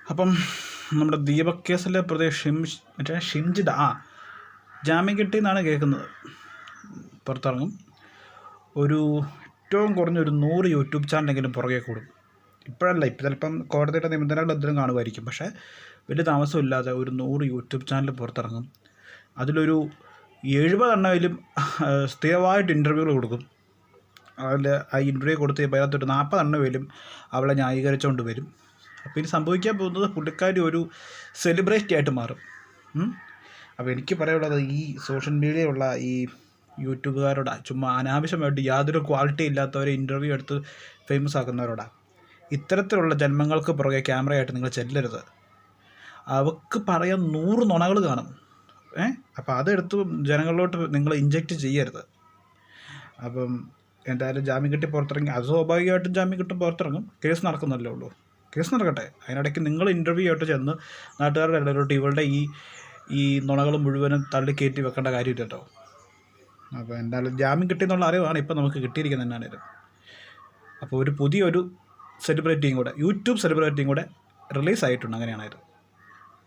അപ്പം നമ്മുടെ ദീപക് കേസിലെ പ്രതി ഷിംജിത ജാമ്യം കിട്ടിയെന്നാണ് കേൾക്കുന്നത്. പുറത്തിറങ്ങും. ഒരു ഏറ്റവും കുറഞ്ഞൊരു 100 യൂട്യൂബ് ചാനലെങ്കിലും പുറകെ കൂടും. ഇപ്പോഴല്ല, ഇപ്പം ചിലപ്പം കോടതിയുടെ നിബന്ധനകൾ എന്തെങ്കിലും കാണുമായിരിക്കും. പക്ഷേ വലിയ താമസമില്ലാതെ ഒരു 100 യൂട്യൂബ് ചാനൽ പുറത്തിറങ്ങും. അതിലൊരു 70 സ്ഥിരമായിട്ട് ഇൻ്റർവ്യൂകൾ കൊടുക്കും. അതിൽ ആ ഇൻ്റർവ്യൂ കൊടുത്ത് അതിനകത്തൊരു 40 അവളെ ന്യായീകരിച്ചുകൊണ്ട് വരും. അപ്പോൾ ഇനി സംഭവിക്കാൻ പോകുന്നത് പുള്ളിക്കാരി ഒരു സെലിബ്രിറ്റി ആയിട്ട് മാറും. അപ്പോൾ എനിക്ക് പറയാനുള്ളത് ഈ സോഷ്യൽ മീഡിയയിലുള്ള ഈ യൂട്യൂബുകാരോടാ, ചുമ്മാ അനാവശ്യമായിട്ട് യാതൊരു ക്വാളിറ്റി ഇല്ലാത്തവരെ ഇൻ്റർവ്യൂ എടുത്ത് ഫേമസ് ആക്കുന്നവരോടാ. ഇത്തരത്തിലുള്ള ജന്മങ്ങൾക്ക് പുറകെ ക്യാമറയായിട്ട് നിങ്ങൾ ചെല്ലരുത്. അവർക്ക് പറയാൻ 100 നുണകൾ കാണും. അപ്പോൾ അതെടുത്ത് ജനങ്ങളിലോട്ട് നിങ്ങൾ ഇഞ്ചക്റ്റ് ചെയ്യരുത്. അപ്പം എന്തായാലും ജാമ്യം കിട്ടി പുറത്തിറങ്ങി, അത് സ്വാഭാവികമായിട്ടും ജാമ്യം കിട്ടും പുറത്തിറങ്ങും. കേസ് നടക്കുന്നല്ലേ ഉള്ളൂ, കേസ് നടക്കട്ടെ. അതിനിടയ്ക്ക് നിങ്ങൾ ഇൻ്റർവ്യൂ ആയിട്ട് ചെന്ന് നാട്ടുകാരുടെ ഇടയിലോട്ട് ഇവളുടെ ഈ നുണകൾ മുഴുവനും തള്ളിക്കയറ്റി വെക്കേണ്ട കാര്യമില്ലല്ലോ. അപ്പോൾ എന്തായാലും ജാമ്യം കിട്ടിയെന്നുള്ള അറിവാണ് ഇപ്പോൾ നമുക്ക് കിട്ടിയിരിക്കുന്നത് എന്നാണേലും. അപ്പോൾ ഒരു പുതിയൊരു സെലിബ്രിറ്റിയും കൂടെ, യൂട്യൂബ് സെലിബ്രിറ്റിയും കൂടെ റിലീസായിട്ടുണ്ട്. അങ്ങനെയാണത്.